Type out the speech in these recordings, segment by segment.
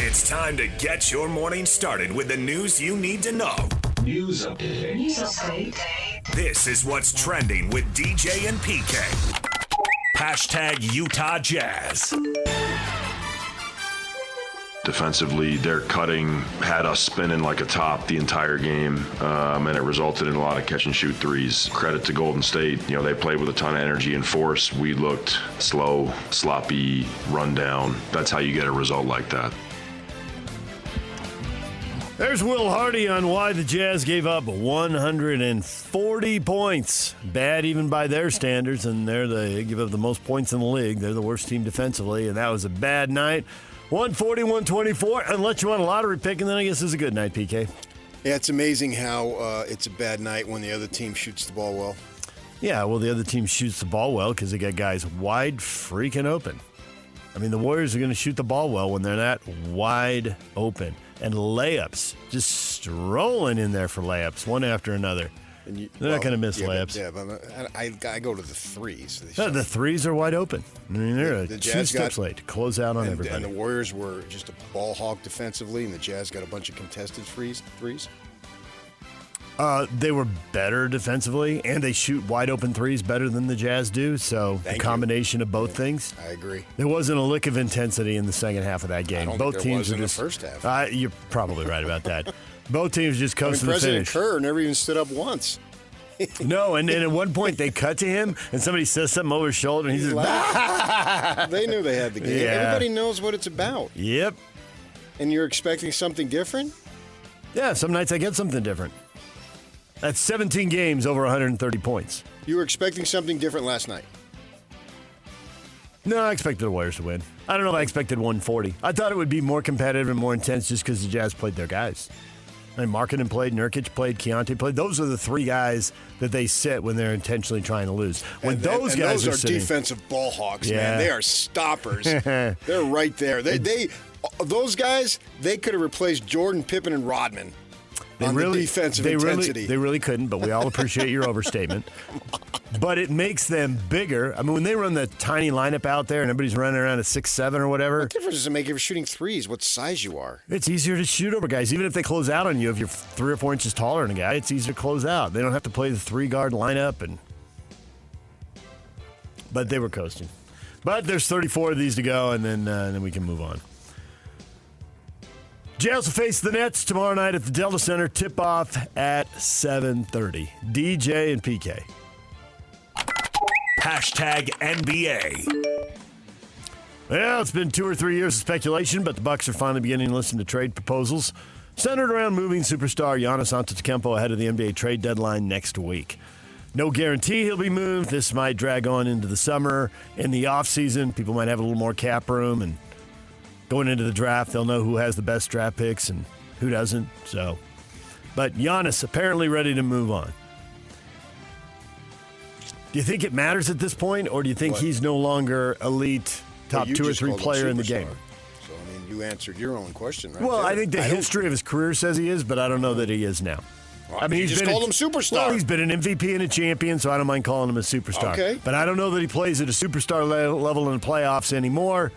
It's time to get your morning started with the news you need to know. News update. This is what's trending with DJ and PK. Hashtag Utah Jazz. Defensively, their cutting had us spinning like a top the entire game, and it resulted in a lot of catch-and-shoot threes. Credit to Golden State. You know, they played with a ton of energy and force. We looked slow, sloppy, run down. That's how you get a result like that. There's Will Hardy on why the Jazz gave up 140 points. Bad even by their standards, and they give up the most points in the league. They're the worst team defensively, and that was a bad night. 140, 124, unless you want a lottery pick, and then I guess it's a good night, PK. Yeah, it's amazing how it's a bad night when the other team shoots the ball well. Yeah, well, the other team shoots the ball well because they got guys wide freaking open. I mean, the Warriors are going to shoot the ball well when they're that wide open. And layups, just strolling in there for layups, one after another. They're not going to miss layups. But I go to the threes. The threes are wide open. I mean, they're the two steps late to close out on everybody. And the Warriors were just a ball hawk defensively, and the Jazz got a bunch of contested threes. They were better defensively, and they shoot wide open threes better than the Jazz do. So the combination of both things. I agree. There wasn't a lick of intensity in the second half of that game. I don't both think there teams was in just, the first half. You're probably right about that. Both teams just coasted the President finish. Kerr never even stood up once. No, and at one point they cut to him, and somebody says something over his shoulder, and he's just They knew they had the game. Yeah. Everybody knows what it's about. Yep. And you're expecting something different? Yeah, some nights I get something different. That's 17 games over 130 points. You were expecting something different last night. No, I expected the Warriors to win. I don't know if I expected 140. I thought it would be more competitive and more intense just because the Jazz played their guys. I mean, Markkanen played, Nurkic played, Keontae played. Those are the three guys that they sit when they're intentionally trying to lose. When those guys are sitting, defensive ball hawks, Yeah. man. They are stoppers. They're right there. Those guys, they could have replaced Jordan, Pippen, and Rodman. On the defensive intensity. They really couldn't, but we all appreciate your overstatement. But it makes them bigger. I mean, when they run the tiny lineup out there and everybody's running around at 6'7" or whatever. What difference does it make if you're shooting threes, what size you are? It's easier to shoot over guys. Even if they close out on you, if you're 3 or 4 inches taller than a guy, it's easier to close out. They don't have to play the 3-guard lineup. But they were coasting. But there's 34 of these to go, and then we can move on. Jazz will face the Nets tomorrow night at the Delta Center. Tip-off at 7:30. DJ and PK. Hashtag NBA. Well, it's been 2 or 3 years of speculation, but the Bucks are finally beginning to listen to trade proposals centered around moving superstar Giannis Antetokounmpo ahead of the NBA trade deadline next week. No guarantee he'll be moved. This might drag on into the summer. In the offseason, people might have a little more cap room, and going into the draft, they'll know who has the best draft picks and who doesn't. But Giannis apparently ready to move on. Do you think it matters at this point, or do you think he's no longer elite, top 2 or 3 player in the game? So, I mean, you answered your own question, right? Well, there. I think the history of his career says he is, but I don't know that he is now. Well, I mean, he's called him superstar. Well, he's been an MVP and a champion, so I don't mind calling him a superstar. Okay. But I don't know that he plays at a superstar level in the playoffs anymore.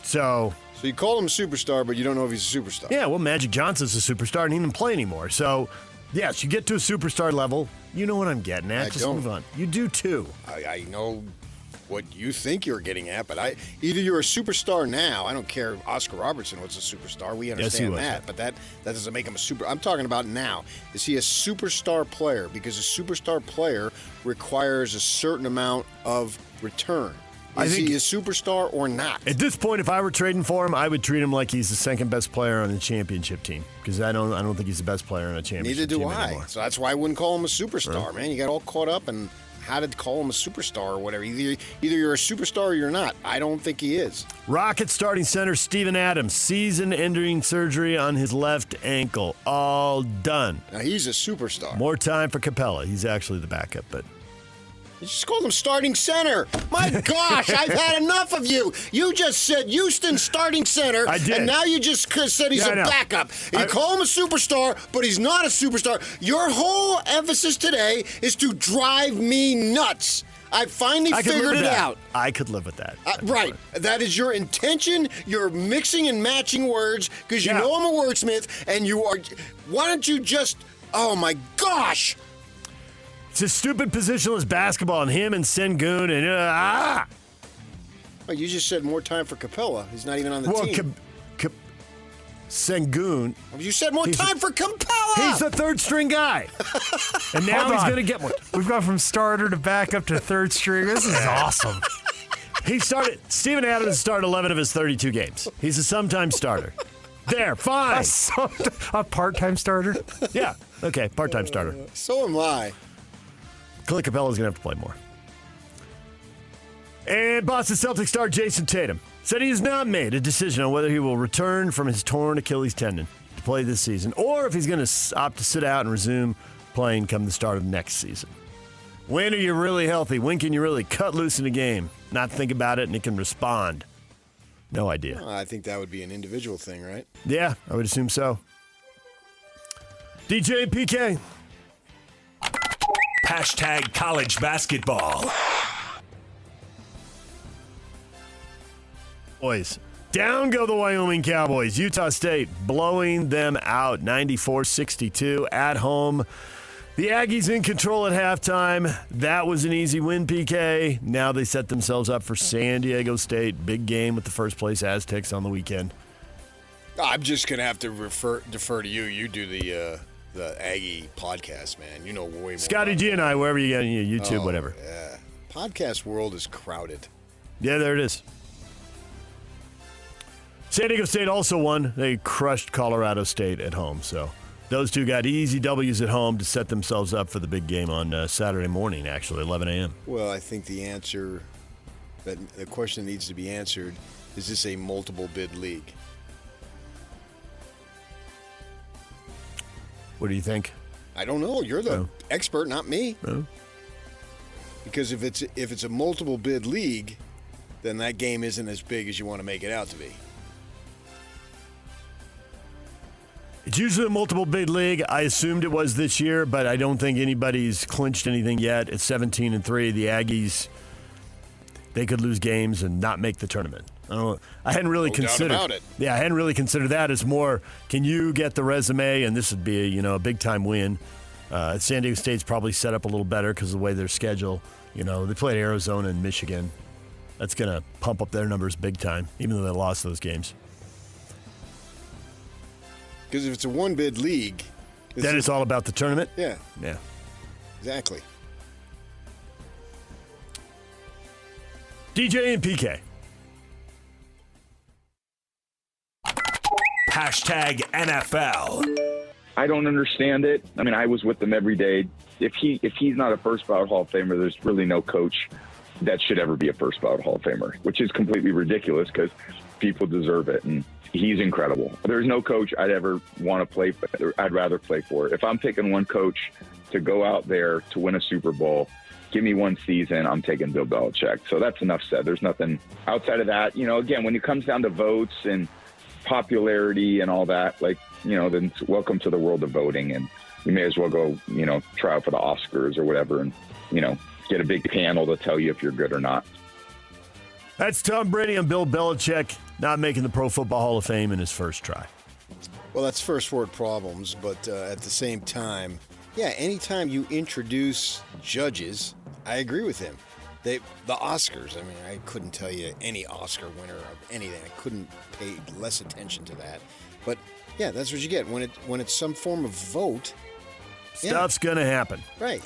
So you call him a superstar, but you don't know if he's a superstar. Yeah, well, Magic Johnson's a superstar and he doesn't play anymore. So, yes, you get to a superstar level. You know what I'm getting at. Just move on. You do, too. I know what you think you're getting at, but either you're a superstar now. I don't care if Oscar Robertson was a superstar. We understand that. But that doesn't make him a super. I'm talking about now. Is he a superstar player? Because a superstar player requires a certain amount of return. Is he a superstar or not? At this point, if I were trading for him, I would treat him like he's the second best player on the championship team, because I don't think he's the best player on a championship team. Neither do I. Anymore. So that's why I wouldn't call him a superstar, man. You got all caught up in how to call him a superstar or whatever. Either you're a superstar or you're not. I don't think he is. Rockets starting center Steven Adams, season-ending surgery on his left ankle. All done. Now, he's a superstar. More time for Capella. He's actually the backup, but... You just called him starting center. My gosh, I've had enough of you. You just said Houston starting center. I did. And now you just said he's a backup. You call him a superstar, but he's not a superstar. Your whole emphasis today is to drive me nuts. I finally figured it out. I could live with that. Right. That is your intention. You're mixing and matching words because you know I'm a wordsmith, and you are. Why don't you just? Oh my gosh! It's a stupid positionless basketball, and him and Sengun and Oh, you just said more time for Capella. He's not even on the team. Sengun. You said more time for Capella. He's the third string guy, and now he's going to get one. We've gone from starter to back up to third string. This is awesome. Steven Adams started 11 of his 32 games. He's a sometime starter. There, fine. A part-time starter? Yeah. Okay, part-time starter. So am I. Clint Capella's going to have to play more. And Boston Celtics star Jason Tatum said he has not made a decision on whether he will return from his torn Achilles tendon to play this season or if he's going to opt to sit out and resume playing come the start of next season. When are you really healthy? When can you really cut loose in a game? Not think about it and it can respond. No idea. Well, I think that would be an individual thing, right? Yeah, I would assume so. DJ and PK. Hashtag college basketball. Boys. Down go the Wyoming Cowboys. Utah State blowing them out 94-62 at home. The Aggies in control at halftime. That was an easy win, PK. Now they set themselves up for San Diego State. Big game with the first place Aztecs on the weekend. I'm just going to have to defer to you. You do the Aggie podcast, man. You know way more. Scotty G and I, wherever you get YouTube, whatever. Yeah. Podcast world is crowded. Yeah, there it is. San Diego State also won. They crushed Colorado State at home. So those two got easy W's at home to set themselves up for the big game on Saturday morning, actually, 11 a.m. Well, I think the question that needs to be answered, is this a multiple bid league? What do you think? I don't know. You're the expert, not me. No. Because if it's a multiple bid league, then that game isn't as big as you want to make it out to be. It's usually a multiple bid league. I assumed it was this year, but I don't think anybody's clinched anything yet. It's 17-3. The Aggies, they could lose games and not make the tournament. I hadn't really considered. Doubt about it. Yeah, I hadn't really considered that. It's more, can you get the resume? And this would be a big time win. San Diego State's probably set up a little better because of the way their schedule. They played Arizona and Michigan. That's going to pump up their numbers big time, even though they lost those games. Because if it's a one-bid league... Then it's all about the tournament? Yeah. Yeah. Exactly. DJ and PK. Hashtag NFL. I don't understand it. I mean, I was with them every day. If he's not a first ballot Hall of Famer, there's really no coach that should ever be a first ballot Hall of Famer, which is completely ridiculous because people deserve it. And he's incredible. There's no coach I'd ever want to play for. I'd rather play for. If I'm picking one coach to go out there to win a Super Bowl, give me one season, I'm taking Bill Belichick. So that's enough said. There's nothing outside of that. Again, when it comes down to votes and popularity and all that, then welcome to the world of voting. And you may as well go, try out for the Oscars or whatever and, get a big panel to tell you if you're good or not. That's Tom Brady and Bill Belichick not making the Pro Football Hall of Fame in his first try. Well, that's first world problems, but at the same time, anytime you introduce judges, I agree with him. The Oscars, I couldn't tell you any Oscar winner of anything. I couldn't pay less attention to that. But, that's what you get. When it's some form of vote. Stuff's going to happen. Right.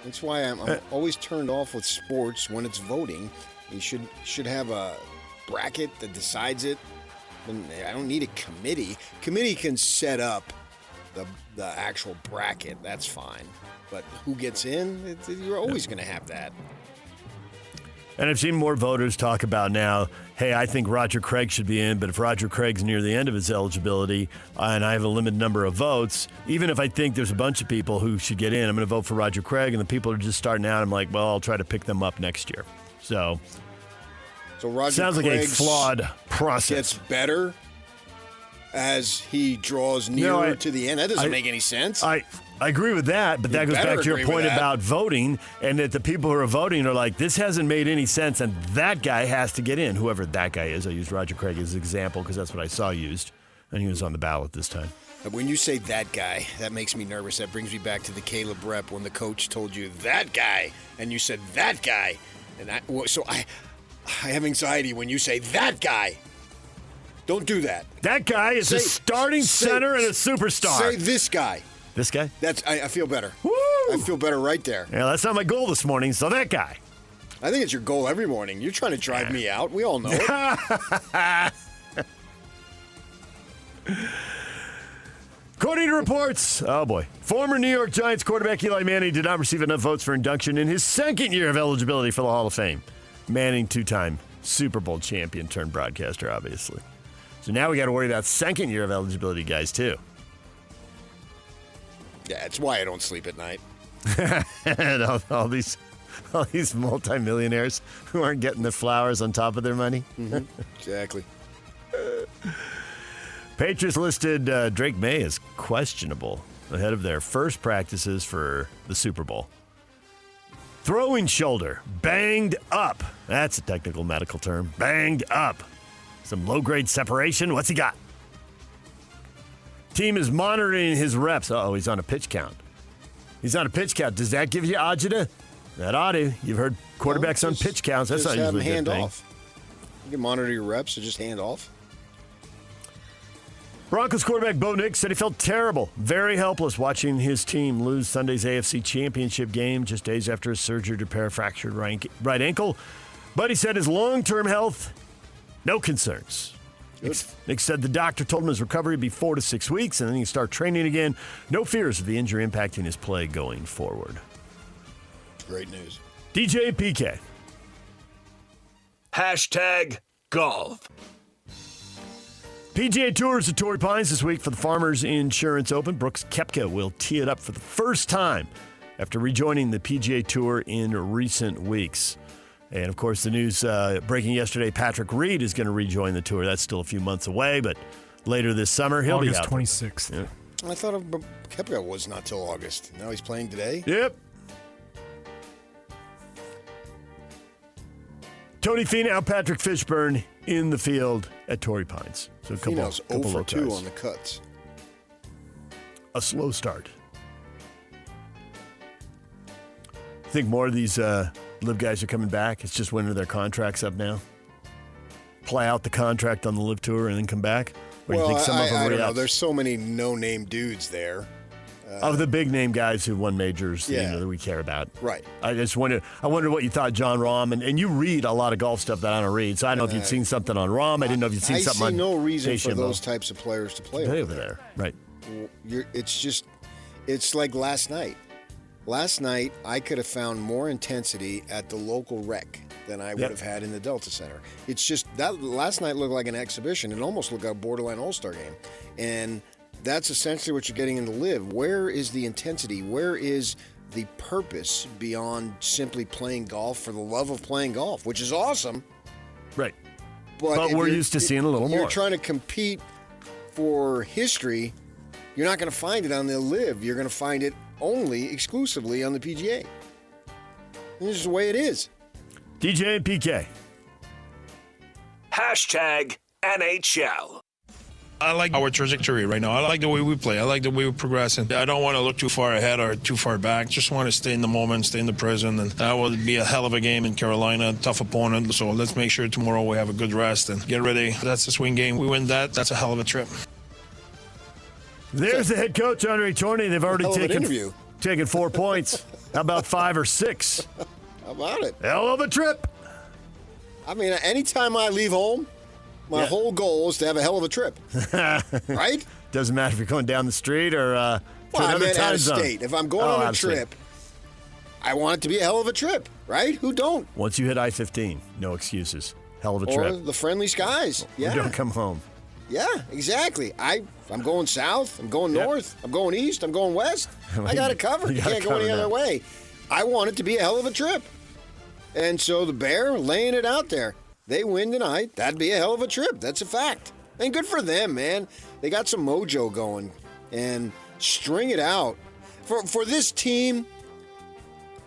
That's why I'm always turned off with sports when it's voting. You should have a bracket that decides it. And I don't need a committee. Committee can set up the actual bracket. That's fine. But who gets in? You're always going to have that. And I've seen more voters talk about now, hey, I think Roger Craig should be in, but if Roger Craig's near the end of his eligibility and I have a limited number of votes, even if I think there's a bunch of people who should get in, I'm going to vote for Roger Craig, and the people are just starting out, I'm like, well, I'll try to pick them up next year. So Roger sounds like a flawed process. Gets better as he draws nearer to the end. That doesn't make any sense. I agree with that, but that goes back to your point about voting, and that the people who are voting are like, this hasn't made any sense, and that guy has to get in, whoever that guy is. I used Roger Craig as an example because that's what I saw used, and he was on the ballot this time. When you say that guy, that makes me nervous. That brings me back to the Caleb rep when the coach told you that guy, and you said that guy. And I have anxiety when you say that guy. Don't do that. That guy is a starting center and a superstar. Say this guy. This guy? I feel better. Woo! I feel better right there. Yeah, that's not my goal this morning, so that guy. I think it's your goal every morning. You're trying to drive me out. We all know it. According to reports, oh boy, former New York Giants quarterback Eli Manning did not receive enough votes for induction in his second year of eligibility for the Hall of Fame. Manning, two-time Super Bowl champion turned broadcaster, obviously. So now we got to worry about second year of eligibility guys, too. Yeah, it's why I don't sleep at night. And all these multimillionaires who aren't getting the flowers on top of their money. Mm-hmm. Exactly. Patriots listed Drake May as questionable ahead of their first practices for the Super Bowl. Throwing shoulder, banged up. That's a technical medical term. Banged up. Some low-grade separation. What's he got? Team is monitoring his reps. Uh-oh, he's on a pitch count. He's on a pitch count. Does that give you agita? That ought to. You've heard quarterbacks on pitch counts. That's not usually a good hand thing. Off. You can monitor your reps or just hand off. Broncos quarterback Bo Nix said he felt terrible, very helpless watching his team lose Sunday's AFC Championship game just days after his surgery to repair a fractured right ankle. But he said his long-term health, no concerns. Nick said the doctor told him his recovery would be 4 to 6 weeks, and then he can start training again. No fears of the injury impacting his play going forward. Great news. DJ and PK. #golf. PGA Tours at Torrey Pines this week for the Farmers Insurance Open. Brooks Koepka will tee it up for the first time after rejoining the PGA Tour in recent weeks. And, of course, the news breaking yesterday, Patrick Reed is going to rejoin the tour. That's still a few months away, but later this summer, he'll be out. August 26th. Yeah. I thought Koepka was not till August. Now he's playing today? Yep. Tony Finau, Patrick Fishburne in the field at Torrey Pines. So Finau's 0 for 2 on the cuts. A slow start. Think more of these LIV guys are coming back? It's just when their contract's up now? Play out the contract on the LIV Tour and then come back? Or Well, you think some of them I don't know. re-ups? There's so many no-name dudes there. Of the big name guys who won majors, Yeah. that we care about. Right. I wondered what you thought John Rahm, and you read a lot of golf stuff that I don't read, so I don't know if you'd seen something on Rahm. I didn't know if you'd seen something on I see no reason for DeChambeau. those types of players to play over there. Right. It's like last night. Last night, I could have found more intensity at the local rec than I would have had in the Delta Center. It's just that last night looked like an exhibition. It almost looked like a borderline All-Star game. And that's essentially what you're getting in the LIV. Where is the intensity? Where is the purpose beyond simply playing golf for the love of playing golf, which is awesome. Right. But we're used to seeing a little more. You're trying to compete for history. You're not going to find it on the LIV. You're going to find it exclusively on the PGA. And this is the way it is. DJ and PK. #NHL. I like our trajectory right now. I like the way we play. I like the way we're progressing. I don't want to look too far ahead or too far back. Just want to stay in the moment, stay in the present. And that will be a hell of a game in Carolina, tough opponent. So let's make sure tomorrow we have a good rest and get ready. That's a swing game. We win that. That's a hell of a trip. There's the head coach, Andre Tourney. They've already taken 4 points. How about 5 or 6? How about it? Hell of a trip. I mean, anytime I leave home, my whole goal is to have a hell of a trip. Right? Doesn't matter if you're going down the street or to I another meant time out of zone. state. If I'm going on a trip, I want it to be a hell of a trip, right? Who don't? Once you hit I-15, no excuses. Hell of a Or trip. the friendly skies. Yeah. Or don't come home. Yeah, exactly. I'm going south. I'm going north. I'm going east. I'm going west. I got it covered. You can't go any other way. I want it to be a hell of a trip. And so the Bear laying it out there. They win tonight. That'd be a hell of a trip. That's a fact. And good for them, man. They got some mojo going. And string it out. For this team,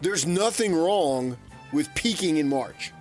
there's nothing wrong with peaking in March.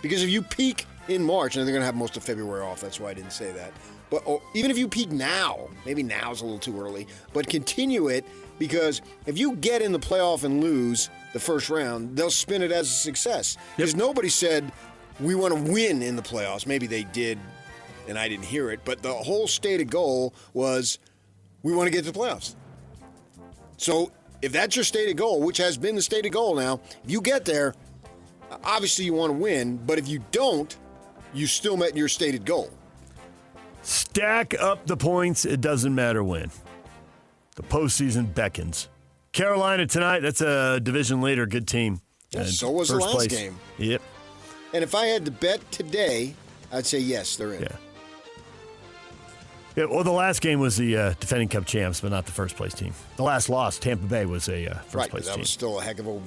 Because if you peak in March, and they're going to have most of February off, that's why I didn't say that. But even if you peak now, maybe now's a little too early, but continue it, because if you get in the playoff and lose the first round, they'll spin it as a success. Because nobody said, we want to win in the playoffs. Maybe they did, and I didn't hear it, but the whole stated goal was, we want to get to the playoffs. So if that's your stated goal, which has been the stated goal now, if you get there, obviously you want to win, but if you don't, you still met your stated goal. Stack up the points. It doesn't matter when. The postseason beckons. Carolina tonight, that's a division leader, good team. Yeah, so was the last game. Yep. And if I had to bet today, I'd say yes, they're in. Yeah, well, the last game was the defending Cup champs, but not the first-place team. The last loss, Tampa Bay, was a first-place team. That was still a heck of a...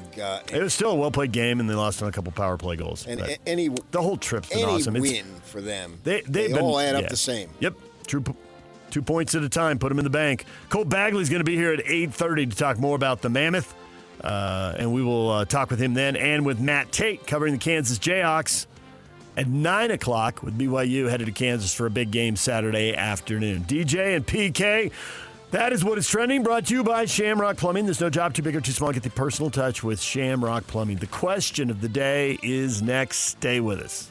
it was still a well-played game, and they lost on a couple power play goals. And the whole trip's been awesome. Any win for them, they all add up the same. Yep, 2 points at a time, put them in the bank. Cole Bagley's going to be here at 8:30 to talk more about the Mammoth, and we will talk with him then, and with Matt Tate covering the Kansas Jayhawks at 9 o'clock with BYU headed to Kansas for a big game Saturday afternoon. DJ and PK, that is what is trending, brought to you by Shamrock Plumbing. There's no job too big or too small. Get the personal touch with Shamrock Plumbing. The question of the day is next. Stay with us.